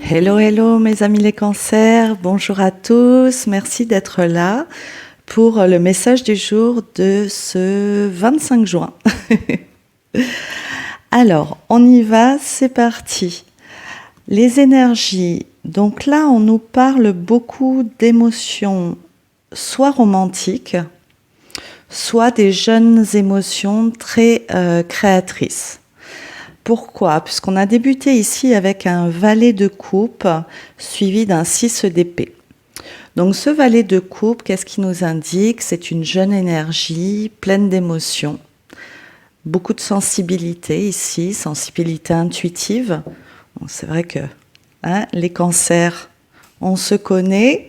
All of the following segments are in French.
Hello, hello mes amis les cancers, bonjour à tous, merci d'être là pour le message du jour de ce 25 juin. Alors, on y va, c'est parti. Les énergies, donc là on nous parle beaucoup d'émotions, soit romantiques, soit des jeunes émotions très créatrices. Pourquoi? Puisqu'on a débuté ici avec un valet de coupe suivi d'un 6 d'épée. Donc ce valet de coupe, qu'est-ce qu'il nous indique? C'est une jeune énergie pleine d'émotions, beaucoup de sensibilité ici, sensibilité intuitive. Bon, c'est vrai que les cancers, on se connaît.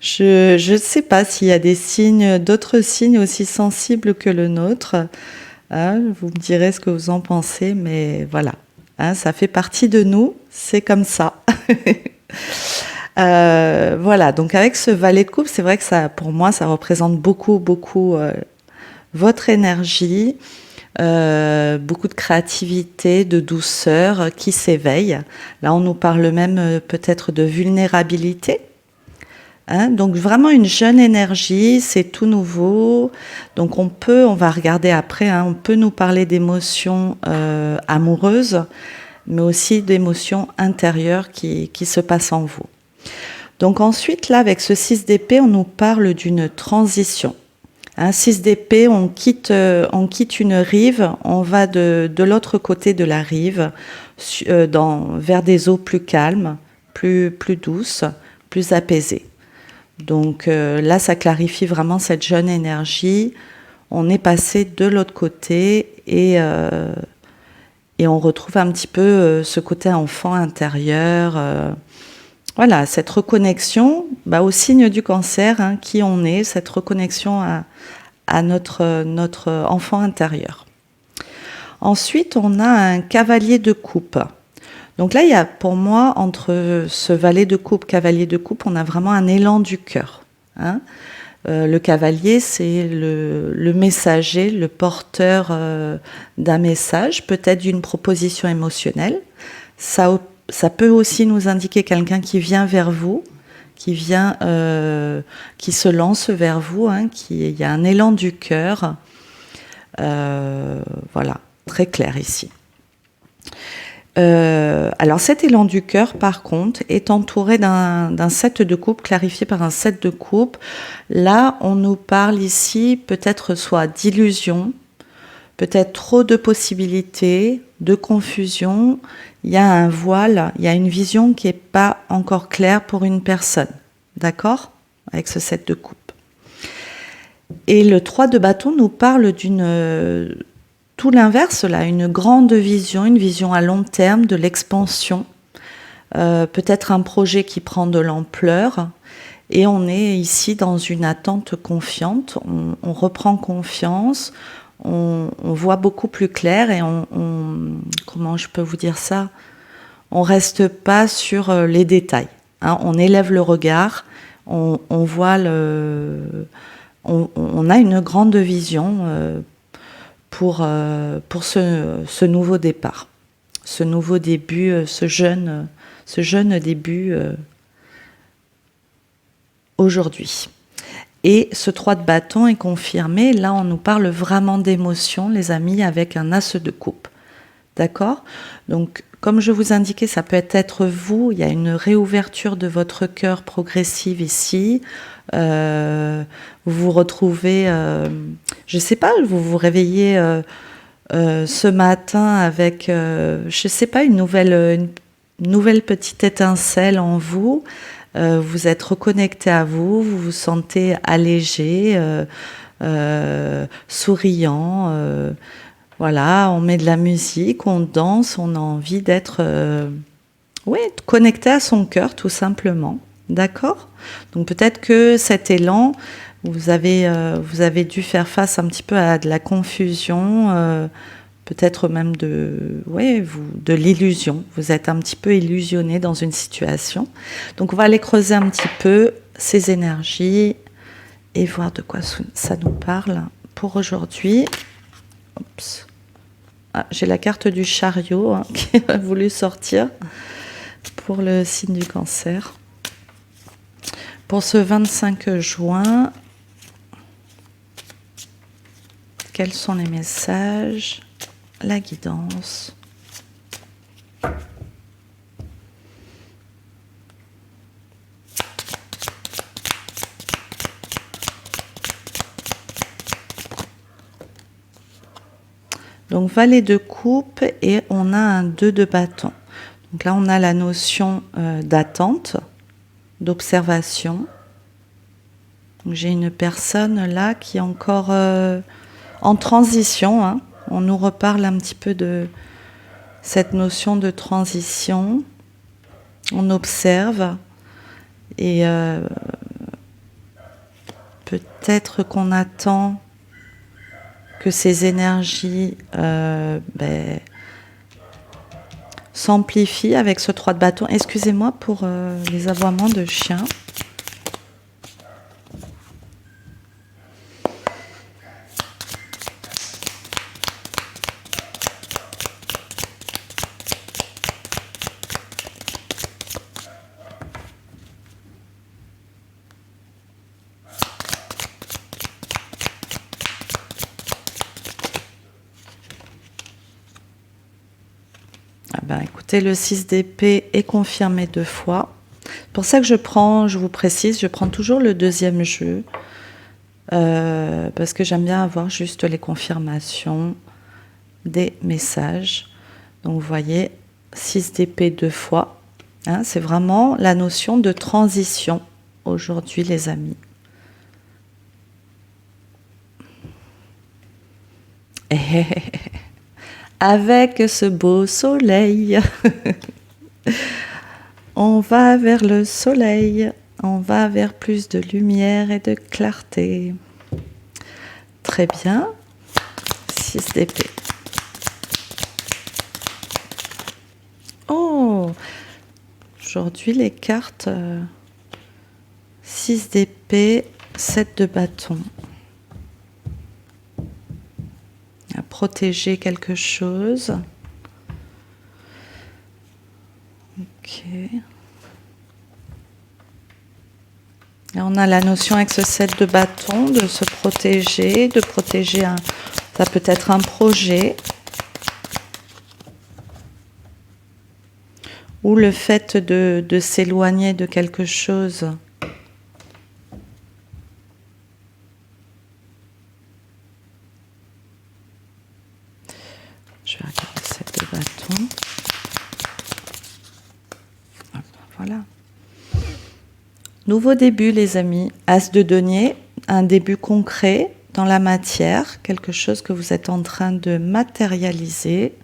Je ne sais pas s'il y a des signes, d'autres signes aussi sensibles que le nôtre. Vous me direz ce que vous en pensez, mais voilà. Ça fait partie de nous, c'est comme ça. Voilà, donc avec ce valet de coupe, c'est vrai que ça, pour moi, ça représente beaucoup votre énergie, beaucoup de créativité, de douceur qui s'éveille. Là, on nous parle même peut-être de vulnérabilité. Donc vraiment une jeune énergie, c'est tout nouveau. Donc on va regarder après, on peut nous parler d'émotions amoureuses, mais aussi d'émotions intérieures qui se passent en vous. Donc ensuite, là, avec ce 6 d'épée, on nous parle d'une transition. 6 d'épée, on quitte une rive, on va de l'autre côté de la rive, vers des eaux plus calmes, plus douces, plus apaisées. Donc là, ça clarifie vraiment cette jeune énergie. On est passé de l'autre côté et on retrouve un petit peu ce côté enfant intérieur. Voilà, cette reconnexion au signe du cancer, qui on est, cette reconnexion à notre enfant intérieur. Ensuite, on a un cavalier de coupe. Donc là, il y a pour moi, entre ce valet de coupe, cavalier de coupe, on a vraiment un élan du cœur. Le cavalier, c'est le messager, le porteur d'un message, peut-être d'une proposition émotionnelle. Ça peut aussi nous indiquer quelqu'un qui vient vers vous, qui se lance vers vous, il y a un élan du cœur. Voilà, très clair ici. Alors cet élan du cœur, par contre, est entouré d'un 7 de coupe, clarifié par un 7 de coupe. Là, on nous parle ici peut-être soit d'illusion, peut-être trop de possibilités, de confusion. Il y a un voile, il y a une vision qui n'est pas encore claire pour une personne. D'accord? Avec ce 7 de coupe. Et le 3 de bâton nous parle d'une... Tout l'inverse, là, une grande vision, une vision à long terme de l'expansion, peut-être un projet qui prend de l'ampleur, et on est ici dans une attente confiante, on reprend confiance, on voit beaucoup plus clair et comment je peux vous dire ça? On reste pas sur les détails, on élève le regard, on voit on a une grande vision pour ce nouveau départ, ce nouveau début, ce jeune début aujourd'hui. Et ce 3 de bâton est confirmé. Là, on nous parle vraiment d'émotion, les amis, avec un as de coupe. D'accord? Donc, comme je vous indiquais, ça peut être vous. Il y a une réouverture de votre cœur progressive ici. Vous vous retrouvez, je ne sais pas, vous vous réveillez ce matin avec, je ne sais pas, une nouvelle petite étincelle en vous. Vous êtes reconnecté à vous, vous vous sentez allégé, souriant. Voilà, on met de la musique, on danse, on a envie d'être connecté à son cœur tout simplement. D'accord? Donc peut-être que cet élan, vous avez dû faire face un petit peu à de la confusion, peut-être même de l'illusion. Vous êtes un petit peu illusionné dans une situation. Donc on va aller creuser un petit peu ces énergies et voir de quoi ça nous parle pour aujourd'hui. Oups. Ah, j'ai la carte du chariot hein, qui a voulu sortir pour le signe du Cancer. Pour ce 25 juin, quels sont les messages, la guidance? Donc valet de coupe et on a un 2 de bâton. Donc là on a la notion d'attente, d'observation. Donc j'ai une personne là qui est encore en transition. Hein. On nous reparle un petit peu de cette notion de transition. On observe et peut-être qu'on attend que ces énergies s'amplifient avec ce 3 de bâton. Excusez-moi pour les aboiements de chiens. Écoutez, le 6 d'épée est confirmé 2 fois. C'est pour ça que je vous précise, je prends toujours le deuxième jeu. Parce que j'aime bien avoir juste les confirmations des messages. Donc vous voyez, 6 d'épée 2 fois. Hein, c'est vraiment la notion de transition aujourd'hui, les amis. Avec ce beau soleil, on va vers le soleil, on va vers plus de lumière et de clarté. Très bien, 6 d'épée. Oh, aujourd'hui les cartes 6 d'épée, 7 de bâton. À protéger quelque chose. Ok. Et on a la notion avec ce 7 de bâton de se protéger, de protéger ça peut être un projet. Ou le fait de s'éloigner de quelque chose. Je vais regarder cette de bâton. Voilà. Nouveau début, les amis. As de denier, un début concret dans la matière, quelque chose que vous êtes en train de matérialiser,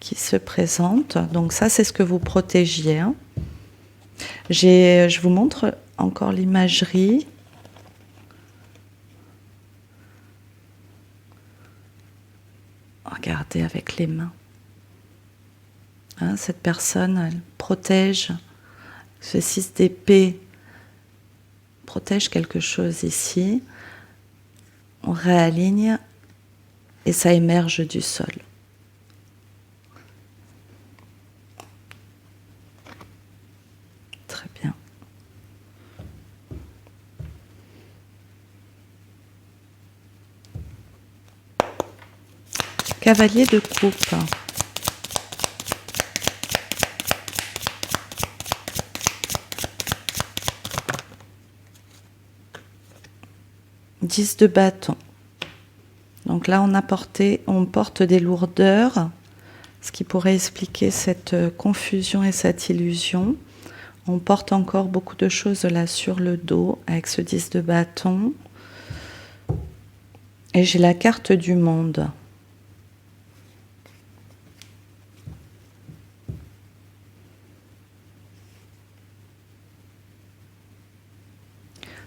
qui se présente. Donc ça, c'est ce que vous protégiez. Hein. Je vous montre encore l'imagerie. Regardez avec les mains. Hein, cette personne, elle protège. Ce 6 d'épée protège quelque chose ici. On réaligne et ça émerge du sol. Très bien. Cavalier de coupe. 10 de bâton. Donc là, on porte des lourdeurs, ce qui pourrait expliquer cette confusion et cette illusion. On porte encore beaucoup de choses là sur le dos avec ce 10 de bâton. Et j'ai la carte du monde.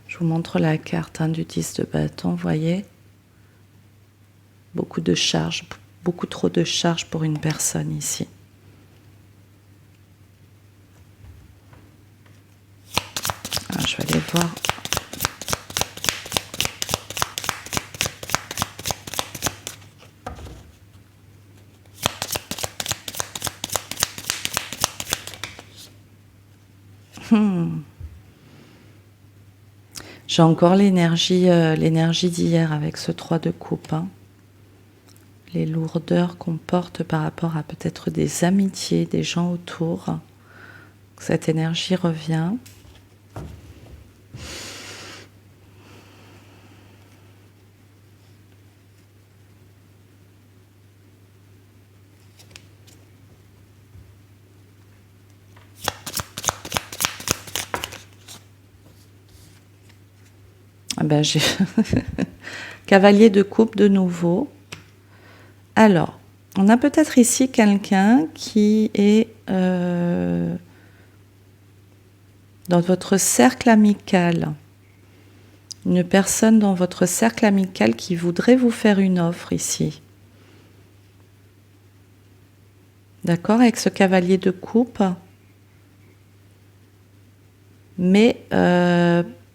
Je vous montre la carte du 10 de bâton, vous voyez ? Beaucoup de charges, beaucoup trop de charges pour une personne ici. Alors, je vais aller voir. J'ai encore l'énergie d'hier avec ce 3 de coupe. Hein. Les lourdeurs qu'on porte par rapport à peut-être des amitiés, des gens autour. Cette énergie revient. Ah ben j'ai cavalier de coupe de nouveau. Alors, on a peut-être ici quelqu'un qui est dans votre cercle amical. Une personne dans votre cercle amical qui voudrait vous faire une offre ici. D'accord, avec ce cavalier de coupe. Mais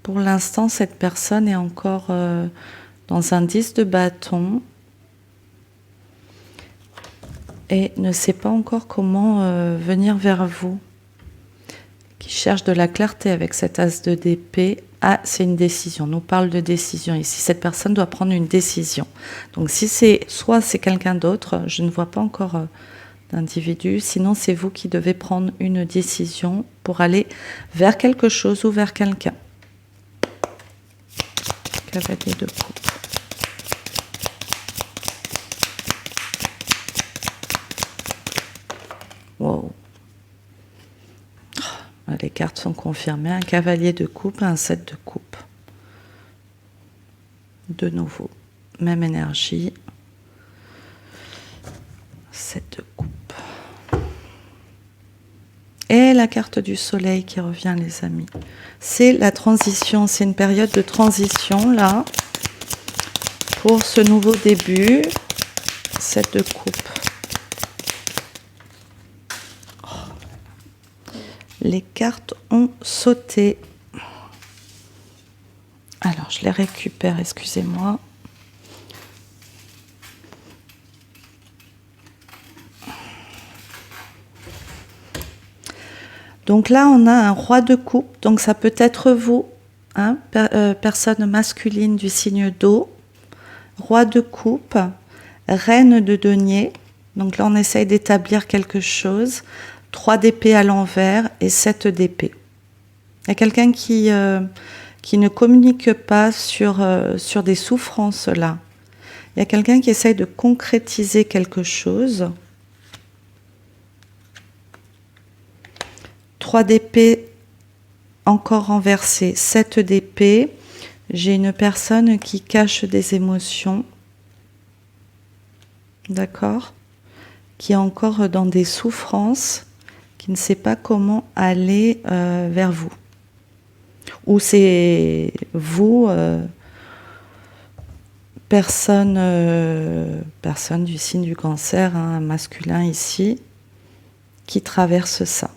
pour l'instant, cette personne est encore dans un 10 de bâton et ne sait pas encore comment venir vers vous. Qui cherche de la clarté avec cet as de d'épée. Ah, c'est une décision. On nous parle de décision ici. Cette personne doit prendre une décision. Donc si c'est soit c'est quelqu'un d'autre, je ne vois pas encore d'individu, sinon c'est vous qui devez prendre une décision pour aller vers quelque chose ou vers quelqu'un. Cavalier de coupe. Wow. Les cartes sont confirmées. Un cavalier de coupe, un 7 de coupe. De nouveau, même énergie. 7 de coupe. Et la carte du soleil qui revient, les amis. C'est la transition, c'est une période de transition, là, pour ce nouveau début. 7 de coupe. Les cartes ont sauté. Alors, je les récupère, excusez-moi. Donc là, on a un roi de coupe. Donc ça peut être vous, hein, personne masculine du signe d'eau. Roi de coupe, reine de denier. Donc là, on essaye d'établir quelque chose. 3 d'épée à l'envers et 7 d'épée. Il y a quelqu'un qui ne communique pas sur des souffrances là. Il y a quelqu'un qui essaye de concrétiser quelque chose. 3 d'épée encore renversé, 7 d'épée. J'ai une personne qui cache des émotions. D'accord ? Qui est encore dans des souffrances, qui ne sait pas comment aller vers vous. Ou c'est vous, personne du signe du cancer, hein, masculin ici, qui traverse ça.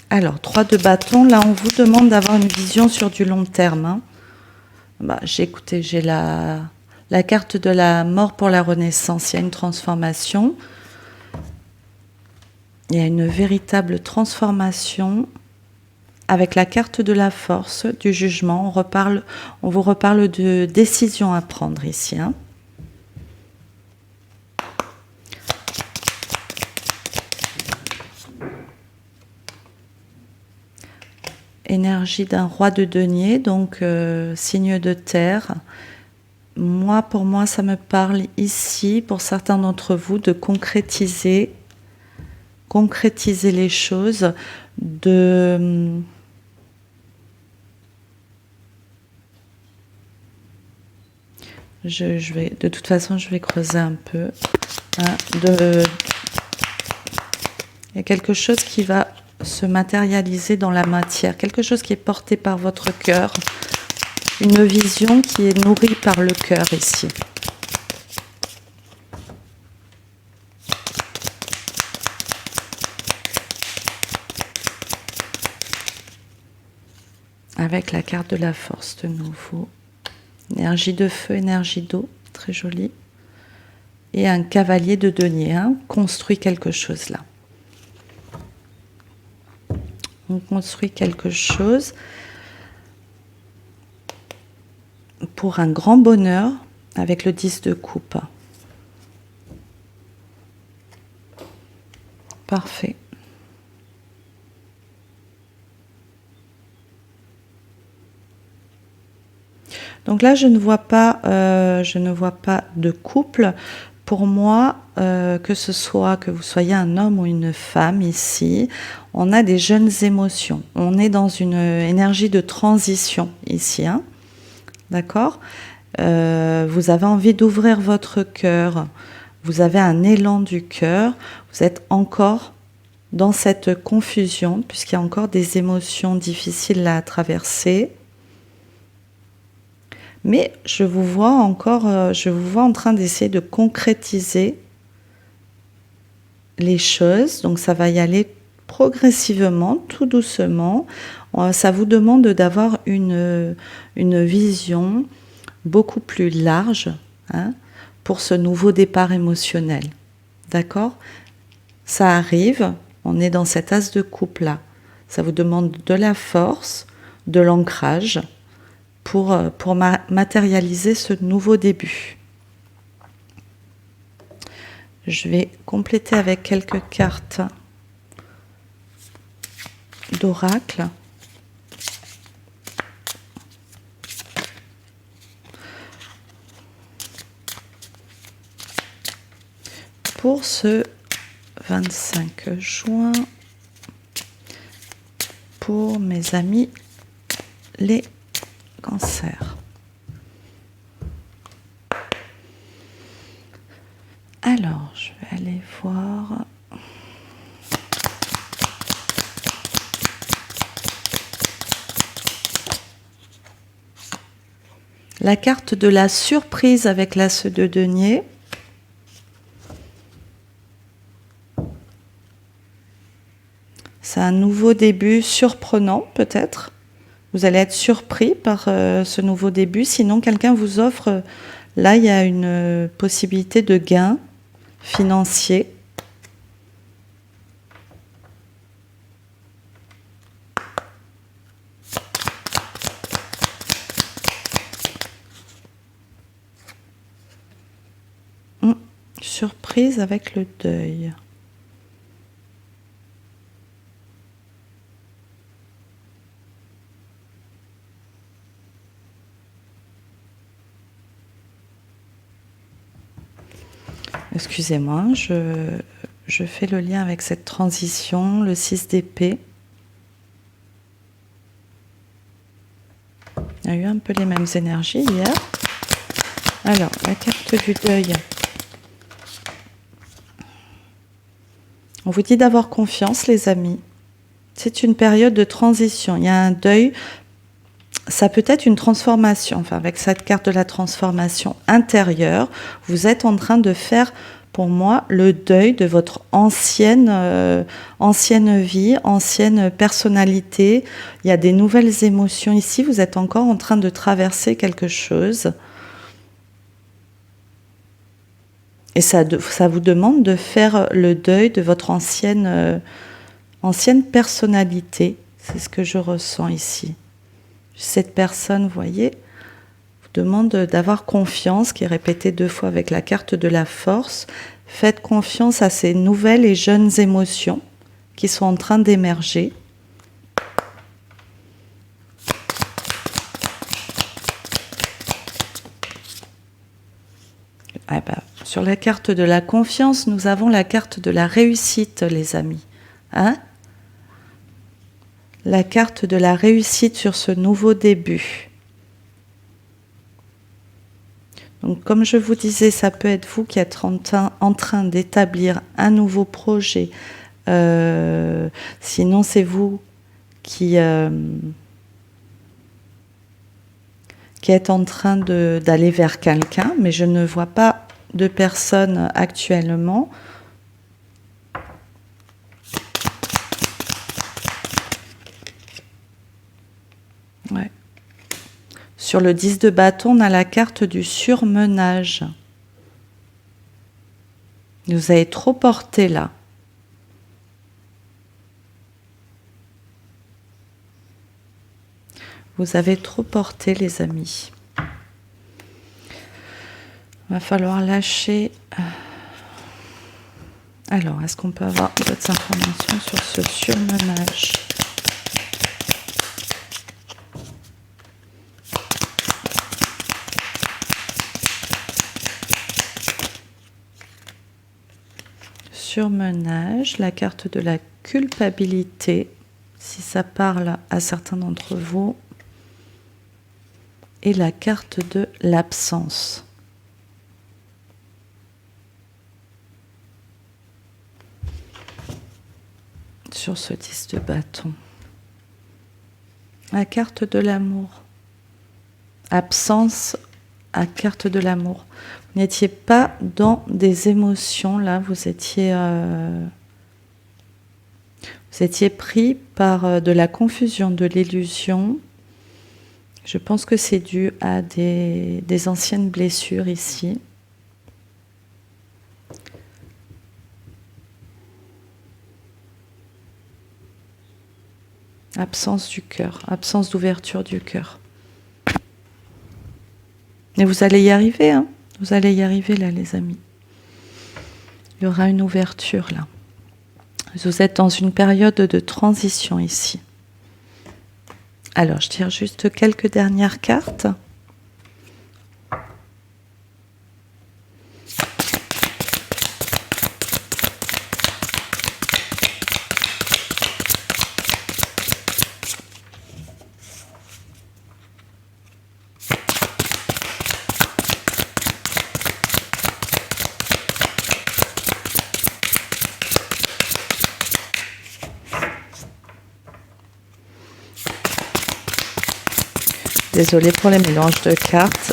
Alors, 3 de bâton, là on vous demande d'avoir une vision sur du long terme. Hein. Bah, j'ai la carte de la mort pour la renaissance, il y a une transformation. Il y a une véritable transformation avec la carte de la force, du jugement. On vous reparle de décision à prendre ici. Hein. Énergie d'un roi de denier, donc signe de terre. Pour moi, ça me parle ici, pour certains d'entre vous, de concrétiser les choses, de de toute façon, je vais creuser un peu. Hein, il y a quelque chose qui va se matérialiser dans la matière, quelque chose qui est porté par votre cœur, une vision qui est nourrie par le cœur ici. Avec la carte de la force de nouveau. Énergie de feu, énergie d'eau, très jolie. Et un cavalier de denier, hein, construit quelque chose là. On construit quelque chose pour un grand bonheur avec le 10 de coupe. Parfait. Donc là, je ne vois pas de couple. Pour moi, que ce soit que vous soyez un homme ou une femme ici, on a des jeunes émotions. On est dans une énergie de transition ici, hein. D'accord ? Vous avez envie d'ouvrir votre cœur. Vous avez un élan du cœur. Vous êtes encore dans cette confusion, puisqu'il y a encore des émotions difficiles à traverser. Mais je vous vois en train d'essayer de concrétiser les choses. Donc ça va y aller progressivement, tout doucement. Ça vous demande d'avoir une vision beaucoup plus large, hein, pour ce nouveau départ émotionnel. D'accord ? Ça arrive, on est dans cet as de coupe-là. Ça vous demande de la force, de l'ancrage, pour matérialiser ce nouveau début. Je vais compléter avec quelques cartes d'oracle. Pour ce 25 juin, pour mes amis les cancers. Alors, je vais aller voir. La carte de la surprise avec l'as de denier. C'est un nouveau début surprenant, peut-être. Vous allez être surpris par ce nouveau début. Sinon, quelqu'un vous offre... Là, il y a une possibilité de gain financier. Surprise avec le deuil. Excusez-moi, je fais le lien avec cette transition, le 6 d'épée. Il y a eu un peu les mêmes énergies hier. Alors, la carte du deuil. On vous dit d'avoir confiance, les amis. C'est une période de transition. Il y a un deuil. Ça peut être une transformation. Enfin, avec cette carte de la transformation intérieure, vous êtes en train de faire, pour moi, le deuil de votre ancienne vie, ancienne personnalité. Il y a des nouvelles émotions ici. Vous êtes encore en train de traverser quelque chose. Et ça vous demande de faire le deuil de votre ancienne personnalité. C'est ce que je ressens ici. Cette personne, vous voyez, vous demande d'avoir confiance, qui est répétée 2 fois avec la carte de la force. Faites confiance à ces nouvelles et jeunes émotions qui sont en train d'émerger. Ah ben, sur la carte de la confiance, nous avons la carte de la réussite, les amis. Hein ? La carte de la réussite sur ce nouveau début. Donc, comme je vous disais, ça peut être vous qui êtes en train d'établir un nouveau projet. Sinon, c'est vous qui êtes en train d'aller vers quelqu'un, mais je ne vois pas de personne actuellement. Ouais. Sur le 10 de bâton, on a la carte du surmenage. Vous avez trop porté là. Vous avez trop porté, les amis. Va falloir lâcher. Alors, est-ce qu'on peut avoir d'autres informations sur ce surmenage? Surmenage, la carte de la culpabilité, si ça parle à certains d'entre vous, et la carte de l'absence. Sur ce 10 de bâton. La carte de l'amour. Absence à carte de l'amour. Vous n'étiez pas dans des émotions, là, vous étiez pris par de la confusion, de l'illusion. Je pense que c'est dû à des anciennes blessures ici. Absence du cœur, absence d'ouverture du cœur. Et vous allez y arriver, hein? Vous allez y arriver là, les amis. Il y aura une ouverture là. Vous êtes dans une période de transition ici. Alors, je tire juste quelques dernières cartes. Désolée pour les mélanges de cartes.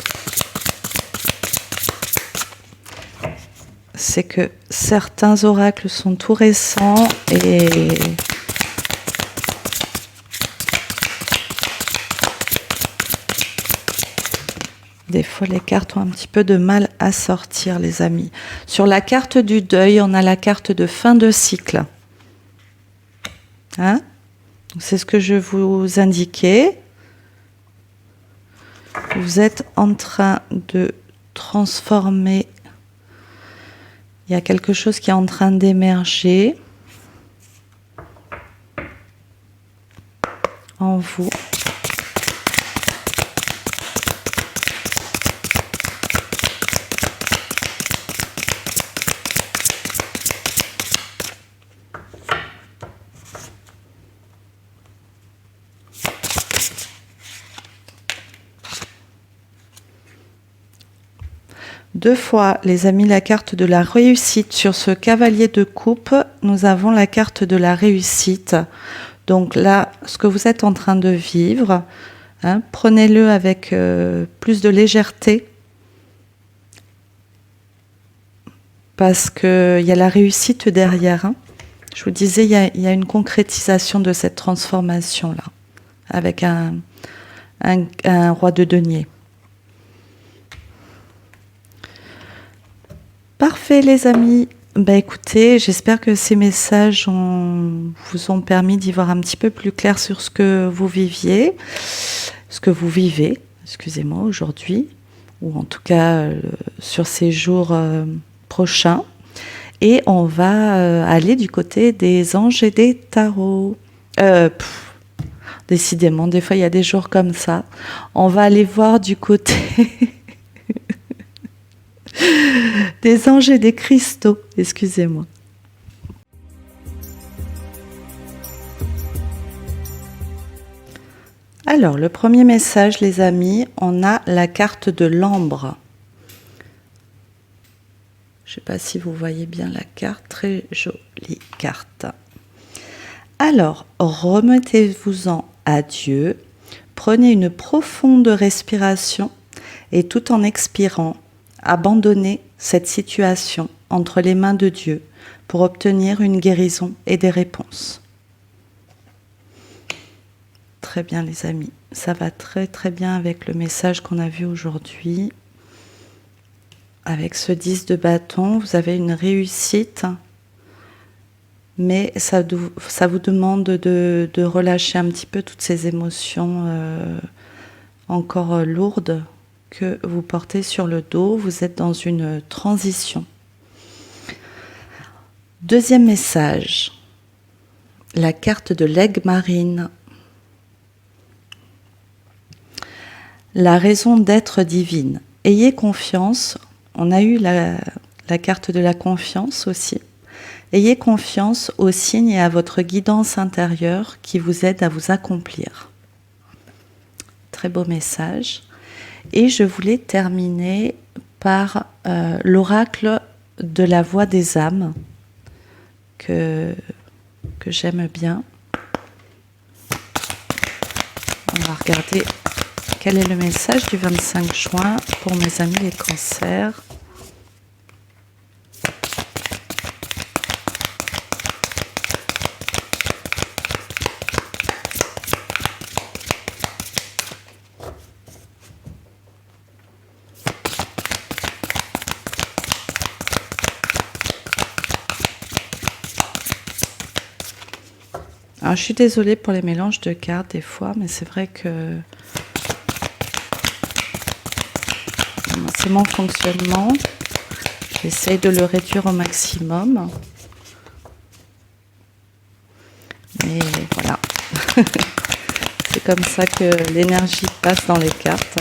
C'est que certains oracles sont tout récents et des fois les cartes ont un petit peu de mal à sortir, les amis. Sur la carte du deuil, on a la carte de fin de cycle. Hein? C'est ce que je vous indiquais. Vous êtes en train de transformer. Il y a quelque chose qui est en train d'émerger en vous. Deux fois, les amis, la carte de la réussite. Sur ce cavalier de coupe, nous avons la carte de la réussite. Donc là, ce que vous êtes en train de vivre, hein, prenez-le avec plus de légèreté. Parce qu'il y a la réussite derrière. Hein. Je vous disais, il y a une concrétisation de cette transformation-là, avec un roi de denier. Parfait, les amis. Écoutez, j'espère que ces messages vous ont permis d'y voir un petit peu plus clair sur ce que vous viviez, ce que vous vivez, excusez-moi, aujourd'hui, ou en tout cas sur ces jours prochains. Et on va aller du côté des anges et des tarots. Décidément, des fois, il y a des jours comme ça. On va aller voir du côté... des anges et des cristaux, excusez-moi. Alors, le premier message, les amis, on a la carte de l'ambre. Je ne sais pas si vous voyez bien la carte, très jolie carte. Alors, remettez-vous-en à Dieu, prenez une profonde respiration et tout en expirant, abandonnez cette situation entre les mains de Dieu pour obtenir une guérison et des réponses. Très bien, les amis. Ça va très très bien avec le message qu'on a vu aujourd'hui. Avec ce 10 de bâton, vous avez une réussite mais ça vous demande de relâcher un petit peu toutes ces émotions encore lourdes que vous portez sur le dos. Vous êtes dans une transition. Deuxième message, la carte de l'aigle marine. La raison d'être divine. Ayez confiance. On a eu la carte de la confiance aussi. Ayez confiance aux signes et à votre guidance intérieure qui vous aide à vous accomplir. Très beau message. Et je voulais terminer par l'oracle de la voix des âmes que j'aime bien. On va regarder quel est le message du 25 juin pour mes amis les cancers. Alors, je suis désolée pour les mélanges de cartes des fois, mais c'est vrai que c'est mon fonctionnement. J'essaye de le réduire au maximum. Mais voilà. C'est comme ça que l'énergie passe dans les cartes.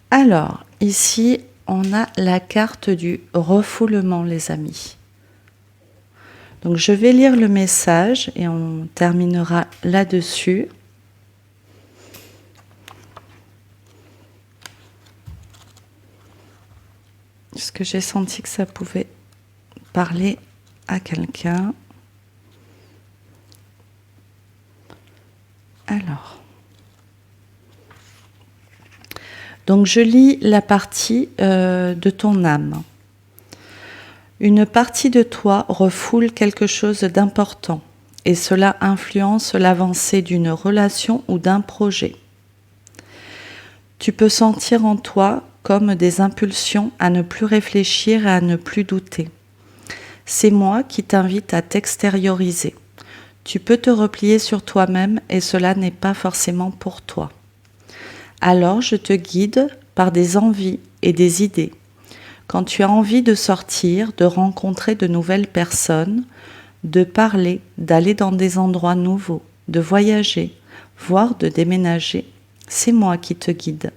Alors, ici, on a la carte du refoulement, les amis. Donc, je vais lire le message et on terminera là-dessus. Parce que j'ai senti que ça pouvait parler à quelqu'un. Alors. Donc, je lis la partie de ton âme. Une partie de toi refoule quelque chose d'important et cela influence l'avancée d'une relation ou d'un projet. Tu peux sentir en toi comme des impulsions à ne plus réfléchir et à ne plus douter. C'est moi qui t'invite à t'extérioriser. Tu peux te replier sur toi-même et cela n'est pas forcément pour toi. Alors je te guide par des envies et des idées. Quand tu as envie de sortir, de rencontrer de nouvelles personnes, de parler, d'aller dans des endroits nouveaux, de voyager, voire de déménager, c'est moi qui te guide.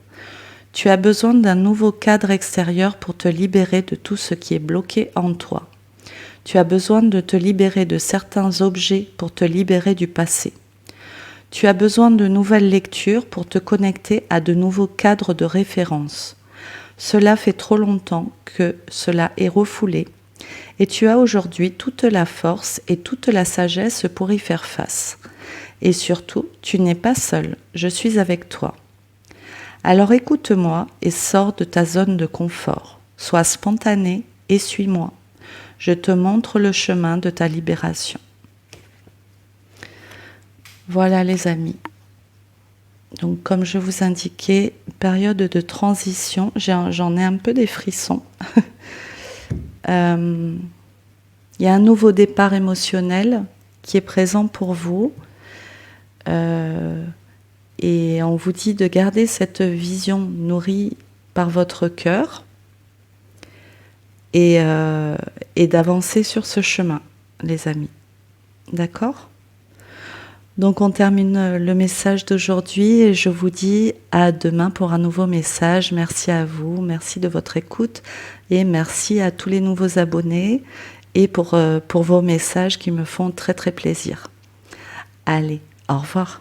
Tu as besoin d'un nouveau cadre extérieur pour te libérer de tout ce qui est bloqué en toi. Tu as besoin de te libérer de certains objets pour te libérer du passé. Tu as besoin de nouvelles lectures pour te connecter à de nouveaux cadres de référence. Cela fait trop longtemps que cela est refoulé et tu as aujourd'hui toute la force et toute la sagesse pour y faire face. Et surtout, tu n'es pas seul, je suis avec toi. Alors écoute-moi et sors de ta zone de confort. Sois spontané et suis-moi. Je te montre le chemin de ta libération. Voilà les amis. Donc comme je vous indiquais, période de transition, j'en ai un peu des frissons. Il y a un nouveau départ émotionnel qui est présent pour vous. Et on vous dit de garder cette vision nourrie par votre cœur et d'avancer sur ce chemin, les amis. D'accord ? Donc on termine le message d'aujourd'hui et je vous dis à demain pour un nouveau message. Merci à vous, merci de votre écoute et merci à tous les nouveaux abonnés et pour vos messages qui me font très très plaisir. Allez, au revoir.